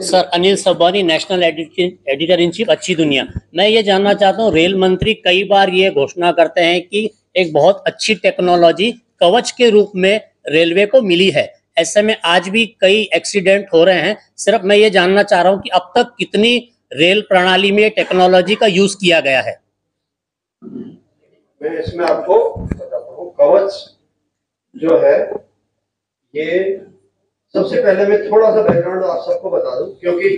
Sir Anil सबनी, national editor in chief अच्छी दुनिया। मैं ये जानना चाहता हूँ, रेल मंत्री कई बार ये घोषणा करते हैं कि एक बहुत अच्छी टेक्नोलॉजी कवच के रूप में रेलवे को मिली है। ऐसे में आज भी कई एक्सीडेंट हो रहे हैं। सिर्फ मैं ये जानना चाह रहा हूँ कि अब तक कितनी रेल प्रणाली में टेक्नोलॉजी का यूज किया गया है। मैं इसमें आपको बताता हूँ, कवच जो है ये सबसे पहले मैं थोड़ा सा बैकग्राउंड आप सबको बता दूं, क्योंकि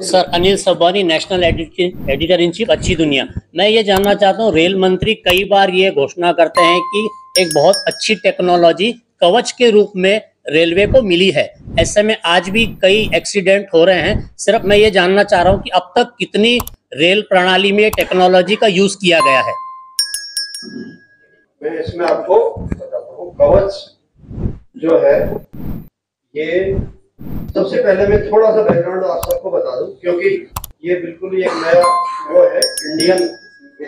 सर अनिल सबनी, नेशनल एडिटर इन चीफ अच्छी दुनिया। मैं ये जानना चाहता हूँ, रेल मंत्री कई बार ये घोषणा करते हैं कि एक बहुत अच्छी टेक्नोलॉजी कवच के रूप में रेलवे को मिली है। ऐसे में आज भी कई एक्सीडेंट हो रहे हैं। सिर्फ मैं ये जानना चाह रहा हूँ कि अब तक कितनी रेल प्रणाली में टेक्नोलॉजी का यूज किया गया है। मैं इसमें आपको बताता हूँ, कवच जो है ये सबसे पहले मैं थोड़ा सा बैकग्राउंड आप सबको बता दूं, क्योंकि ये बिल्कुल ही एक नया वो है, इंडियन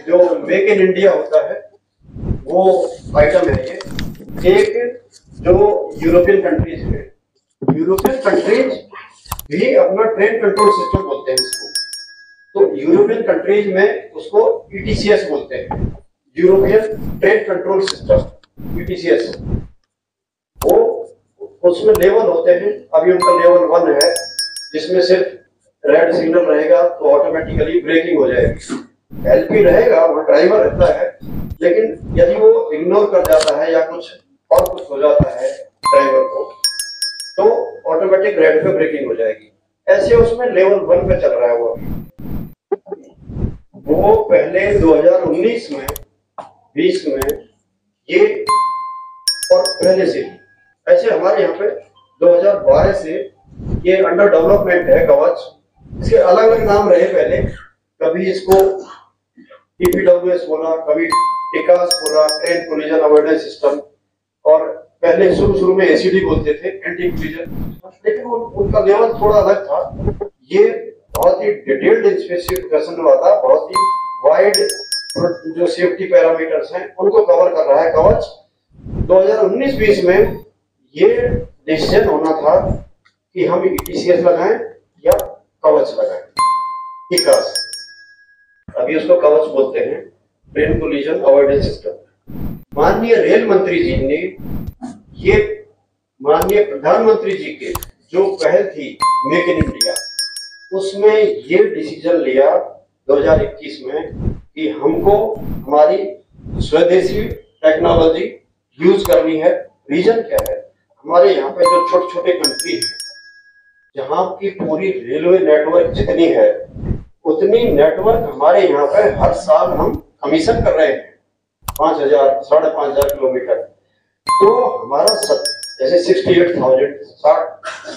जो मेक इन इंडिया होता है वो आइटम है। ये एक जो यूरोपियन कंट्रीज है, यूरोपियन कंट्रीज भी अपना ट्रेन कंट्रोल सिस्टम बोलते हैं इसको। तो यूरोपियन कंट्रीज में उसको ईटीसीएस बोलते हैं, यूरोपियन ट्रेन कंट्रोल सिस्टम, ईटीसीएस। वो उसमें लेवल होते हैं। अभी उनका लेवल 1 है, जिसमें सिर्फ रेड सिग्नल रहेगा तो ऑटोमेटिकली ब्रेकिंग हो जाएगी। एलपी रहेगा, वो ड्राइवर रहता है, लेकिन यदि वो इग्नोर कर जाता है या कुछ और कुछ हो जाता है ड्राइवर को, तो ऑटोमेटिक रेड पे ब्रेकिंग हो जाएगी। ऐसे उसमें लेवल 1 पे चल रहा है वो पहले 2019 में 20 में ये, और पहले से ऐसे हमारे यहाँ पे 2012 से ये अंडर डेवलपमेंट है कवच। इसके अलग अलग नाम रहे पहले, कभी इसको टीपीडब्ल्यूएस बोला, कभी टिकास बोला, ट्रेन कोलिजन अवॉइडेंस सिस्टम, और पहले शुरू में एसीडी बोलते थे, एंटी कोलिजन। लेकिन उनका लेवल थोड़ा अलग था। ये बहुत ही डिटेल्ड स्पेसिफिकेशन वाला, बहुत ही वाइड जो सेफ्टी पैरामीटर्स हैं उनको कवर कर रहा है कवच। 2019-20 में ये डिसीजन होना था कि हम ईटीसीएस लगाएं या कवच लगाएं। टिकास, अभी उसको कवच बोलते हैं, ट्रेन कोलिजन अवॉइडेंस सिस्टम। माननीय रेल मंत्री जी ने ये माननीय प्रधानमंत्री जी के जो पहल थी मेक इन इंडिया, उसमें ये डिसीजन लिया 2021 में कि हमको हमारी स्वदेशी टेक्नोलॉजी यूज करनी है। रीजन क्या है, हमारे यहाँ पे जो छोटे छोटे कंट्री है, जहाँ की पूरी रेलवे नेटवर्क जितनी है उतनी नेटवर्क हमारे यहाँ पे हर साल हम कमीशन कर रहे हैं 5,000 5,500 किलोमीटर। तो हमारा जैसे 68,000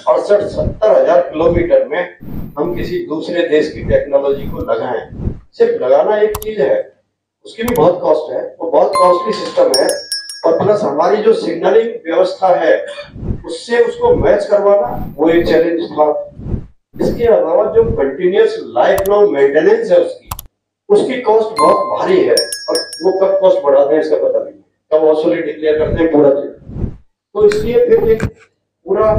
68 70,000 किलोमीटर में हम किसी दूसरे देश की टेक्नोलॉजी को लगाएं। सिर्फ लगाना एक चीज है, उसकी भी बहुत कॉस्ट है, वो बहुत कॉस्टली सिस्टम है। और प्लस हमारी जो सिग्नलिंग व्यवस्था है उससे उसको मैच करवाना वो एक चैलेंज था। इसके अलावा जो कंटिन्यूअस लाइफ लॉन्ग मेंटेनेंस है उसकी कॉस्ट बहुत भारी है, और वो कब कॉस्ट बढ़ाते हैं इसका पता नहीं, कब ऑब्सोलीट डिक्लेयर करते हैं पूरा चीज। तो इसलिए फिर एक पूरा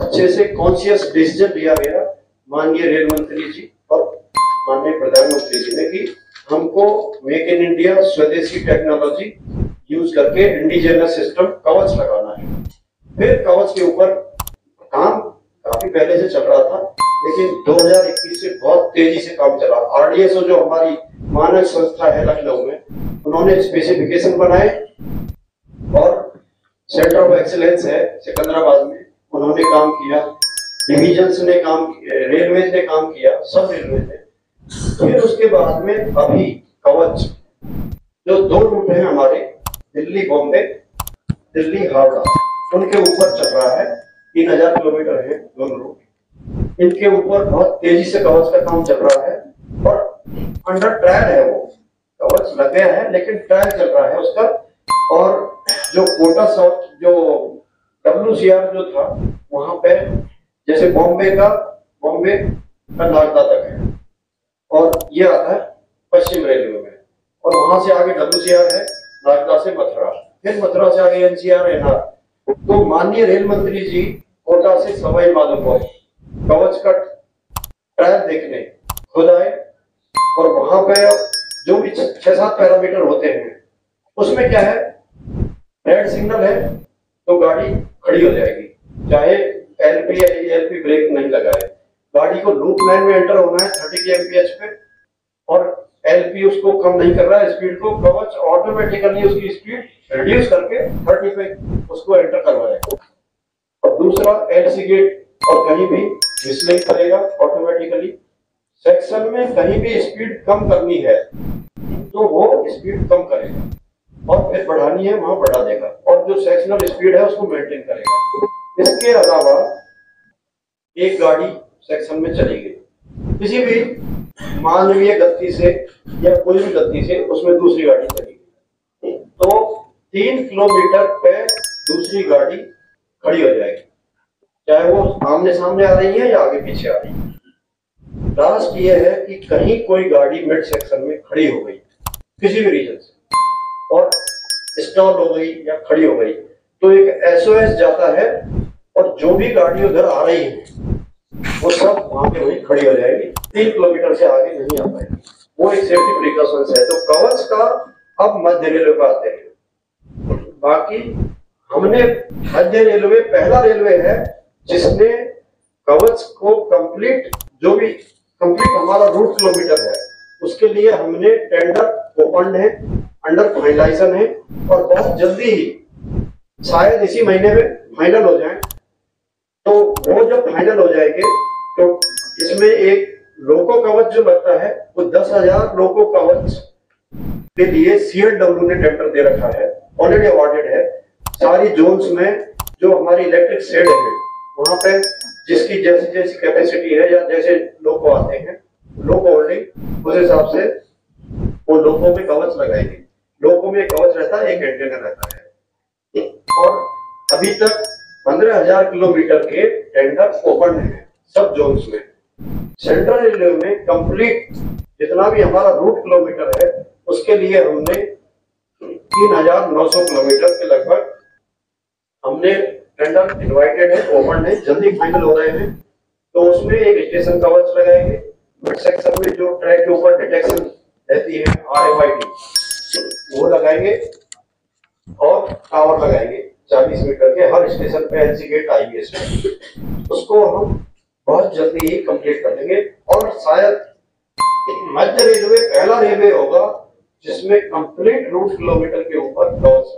अच्छे से कॉन्शियस डिसीजन लिया गया माननीय रेल मंत्री जी और माननीय प्रधानमंत्री जी ने कि हमको मेक इन इंडिया स्वदेशी टेक्नोलॉजी यूज करके इंडिजिनस सिस्टम कवच लगाना है। फिर कवच के ऊपर काम काफी पहले से चल रहा था, लेकिन 2021 से बहुत तेजी से काम चला। आरडीएसओ जो हमारी मानक संस्था है लखनऊ में, उन्होंने स्पेसिफिकेशन बनाए, और सेंटर ऑफ एक्सीलेंस है सिकंदराबाद में, उन्होंने काम किया, डिविजन्स ने काम किया, रेलवे ने काम किया, सब रेलवे ने। फिर उसके बाद में अभी कवच जो 2 रूट है हमारे, दिल्ली बॉम्बे, दिल्ली हावड़ा, उनके ऊपर चल रहा है। 3,000 किलोमीटर है दोनों रूट। इनके ऊपर बहुत तेजी से कवच का काम चल रहा है, और अंडर ट्रायल है। वो कवच लग गया है लेकिन ट्रायल चल रहा है उसका। और जो कोटा साउथ जो WCR जो था वहां पे, जैसे बॉम्बे का नागदा तक है, और ये आता है पश्चिम रेलवे में, और वहां से आगे WCR है, नागदा से मथुरा, फिर मथुरा से आगे NCR NR। तो माननीय रेल मंत्री जी कोटा से सवाई माधोपुर कवच का ट्रायल देखने खुद आए, और वहां पे जो भी 6-7 पैरामीटर होते हैं उसमें क्या है, रेड सिग्नल है तो गाड़ी खड़ी हो जाएगी, चाहे LP या ELP ब्रेक नहीं लगाए। गाड़ी को लूप लाइन में एंटर होना है 30 kmph पे, और LP उसको कम नहीं कर रहा है स्पीड को, कवच ऑटोमेटिकली उसकी स्पीड रिड्यूस करके 30 पे उसको एंटर करवाएगा। और दूसरा LC गेट, और कहीं भी विस्लिंग करेगा ऑटोमेटिकली। सेक्शन में कहीं भी स्पीड कम करनी है तो वो स्पीड कम करेगा, और फिर बढ़ानी है वहां बढ़ा देगा, और जो सेक्शनल स्पीड है उसको मेंटेन करेगा। इसके अलावा एक गाड़ी सेक्शन में चली गई किसी भी मानवीय गति से या कोई भी गति से, उसमें दूसरी गाड़ी चली गई तो 3 किलोमीटर पे दूसरी गाड़ी खड़ी हो जाएगी, चाहे वो आमने सामने आ रही है या आगे पीछे आ रही है। लास्ट ये है कि कहीं कोई गाड़ी मिड सेक्शन में खड़ी हो गई किसी भी रीजन से और स्टॉल हो गई या खड़ी हो गई, तो एक SOS जाता है, और जो भी गाड़ी उधर आ रही है वो सब वहां पे वहीं खड़ी हो जाएगी, 3 किलोमीटर से आगे नहीं आ पाएगी। वो एक सेफ्टी प्रिकॉशंस है। तो कवच का अब मध्य रेलवे पे आते हैं। बाकी हमने मध्य रेलवे पहला रेलवे है जिसने कवच को कंप्लीट, जो भी कंप्लीट हमारा रूट किलोमीटर है उसके लिए हमने टेंडर ओपन है, अंडर फाइनलाइजेशन है, और बहुत जल्दी ही शायद इसी महीने में फाइनल हो जाए। तो वो जब फाइनल हो जाएंगे तो इसमें एक लोको कवच जो लगता है वो 10,000 लोको कवच के लिए CLW ने टेंडर दे रखा है, ऑलरेडी अवार्डेड है। सारी जोन्स में जो हमारी इलेक्ट्रिक शेड है वहां पे जिसकी जैसी जैसी कैपेसिटी है या जैसे लोको आते हैं, लोको होल्डिंग उस हिसाब से वो लोको में कवच लगाएंगे। लोको में कवच रहता है, एक एंटेना रहता है, और अभी तक 15,000 किलोमीटर के टेंडर ओपन है सब जोन्स में। सेंट्रल रेलवे में कंप्लीट जितना भी हमारा रूट किलोमीटर है उसके लिए हमने 3,900 किलोमीटर के लगभग हमने टेंडर इनवाइटेड है, ओपन है, जल्दी फाइनल हो रहे हैं। तो उसमें एक स्टेशन कवच लगाएंगे, मिड सेक्शन में जो ट्रैक के ऊपर डिटेक्शन रहती है RFID वो लगाएंगे, और टावर लगाएंगे 40 मीटर के हर स्टेशन पे, LC गेट IBS में। उसको हम बहुत जल्दी ही कंप्लीट कर देंगे, और शायद मध्य रेलवे पहला रेलवे होगा जिसमें कंप्लीट रूट किलोमीटर के ऊपर कवच